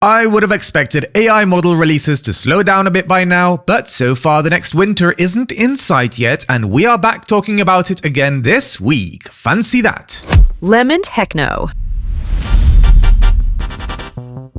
I would have expected AI model releases to slow down a bit by now, but so far the next winter isn't in sight yet, and we are back talking about it again this week. Fancy that. Lemon Techno.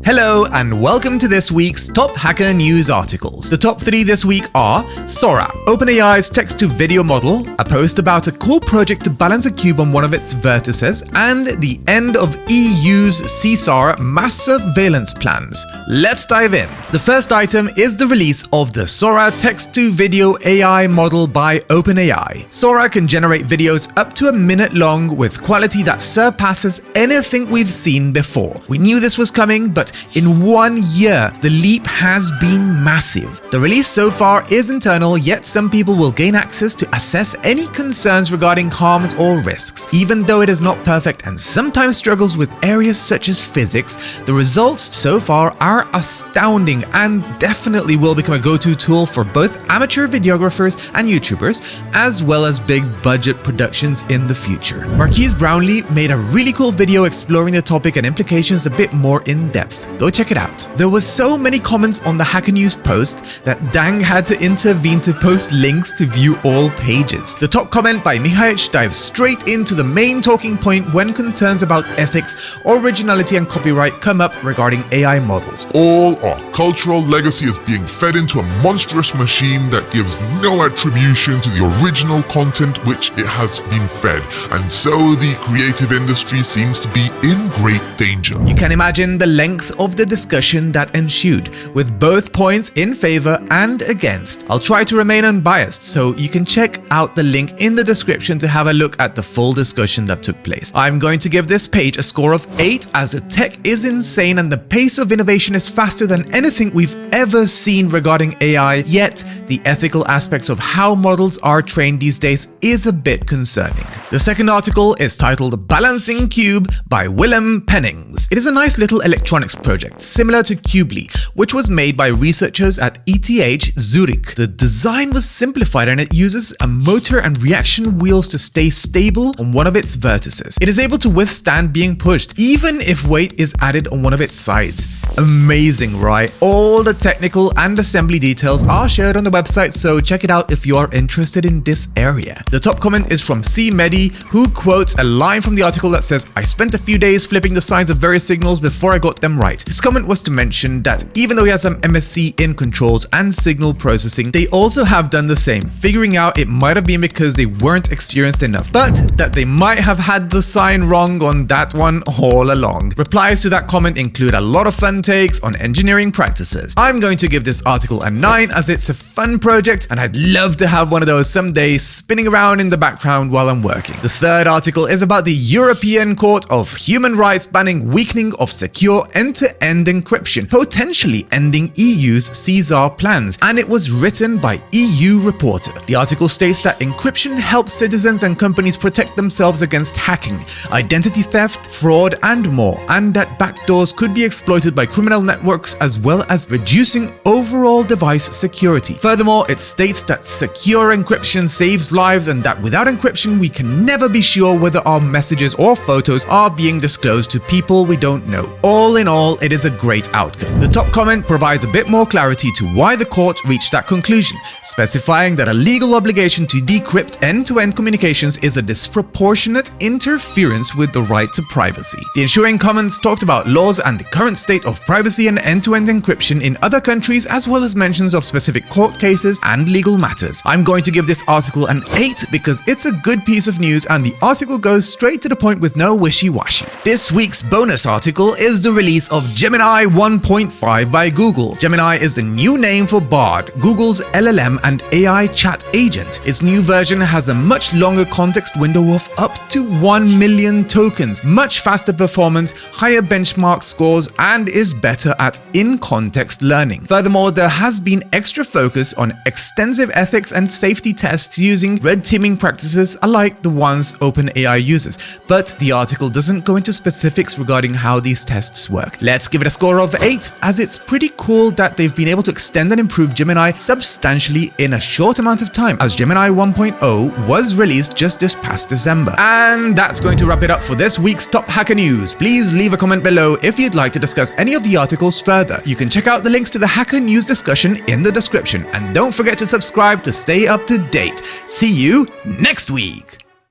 Hello and welcome to this week's Top Hacker News articles. The top 3 this week are Sora, OpenAI's text-to-video model, a post about a cool project to balance a cube on one of its vertices, and the end of EU's CSAR mass surveillance plans. Let's dive in. The first item is the release of the Sora text-to-video AI model by OpenAI. Sora can generate videos up to a minute long with quality that surpasses anything we've seen before. We knew this was coming, but in 1 year, the leap has been massive. The release so far is internal, yet some people will gain access to assess any concerns regarding harms or risks. Even though it is not perfect and sometimes struggles with areas such as physics, the results so far are astounding and definitely will become a go-to tool for both amateur videographers and YouTubers, as well as big budget productions in the future. Marquise Brownlee made a really cool video exploring the topic and implications a bit more in depth. Go check it out. There was so many comments on the Hacker News post that Dang had to intervene to post links to view all pages. The top comment by Mihaich dives straight into the main talking point when concerns about ethics, originality and copyright come up regarding AI models. All our cultural legacy is being fed into a monstrous machine that gives no attribution to the original content which it has been fed, and so the creative industry seems to be in great danger. You can imagine the length of the discussion that ensued, with both points in favor and against. I'll try to remain unbiased, so you can check out the link in the description to have a look at the full discussion that took place. I'm going to give this page a score of 8 as the tech is insane and the pace of innovation is faster than anything we've ever seen regarding AI, yet the ethical aspects of how models are trained these days is a bit concerning. The second article is titled Balancing Cube by Willem Pennings. It is a nice little electronics project similar to Cubely, which was made by researchers at ETH Zurich. The design was simplified and it uses a motor and reaction wheels to stay stable on one of its vertices. It is able to withstand being pushed, even if weight is added on one of its sides. Amazing, right? All the technical and assembly details are shared on the website, so check it out if you are interested in this area. The top comment is from C. Medi, who quotes a line from the article that says, "I spent a few days flipping the signs of various signals before I got them right." His comment was to mention that even though he has some MSc in controls and signal processing, they also have done the same, figuring out it might have been because they weren't experienced enough, but that they might have had the sign wrong on that one all along. Replies to that comment include a lot of fun takes on engineering practices. I'm going to give this article a 9 as it's a fun project and I'd love to have one of those someday spinning around in the background while I'm working. The third article is about the European Court of Human Rights banning weakening of secure end-to-end encryption, potentially ending EU's CSAR plans, and it was written by EU Reporter. The article states that encryption helps citizens and companies protect themselves against hacking, identity theft, fraud, and more, and that backdoors could be exploited by criminal networks as well as reducing overall device security. Furthermore, it states that secure encryption saves lives and that without encryption we can never be sure whether our messages or photos are being disclosed to people we don't know. All in all, it is a great outcome. The top comment provides a bit more clarity to why the court reached that conclusion, specifying that a legal obligation to decrypt end-to-end communications is a disproportionate interference with the right to privacy. The ensuing comments talked about laws and the current state of privacy and end-to-end encryption in other countries, as well as mentions of specific court cases and legal matters. I'm going to give this article an 8 because it's a good piece of news and the article goes straight to the point with no wishy-washy. This week's bonus article is the release of Gemini 1.5 by Google. Gemini is the new name for Bard, Google's LLM and AI chat agent. Its new version has a much longer context window of up to 1 million tokens, much faster performance, higher benchmark scores, and is better at in-context learning. Furthermore, there has been extra focus on extensive ethics and safety tests using red teaming practices alike the ones OpenAI uses, but the article doesn't go into specifics regarding how these tests work. Let's give it a score of 8, as it's pretty cool that they've been able to extend and improve Gemini substantially in a short amount of time, as Gemini 1.0 was released just this past December. And that's going to wrap it up for this week's Top Hacker News. Please leave a comment below if you'd like to discuss any of of the articles further. You can check out the links to the Hacker News discussion in the description, and don't forget to subscribe to stay up to date. See you next week!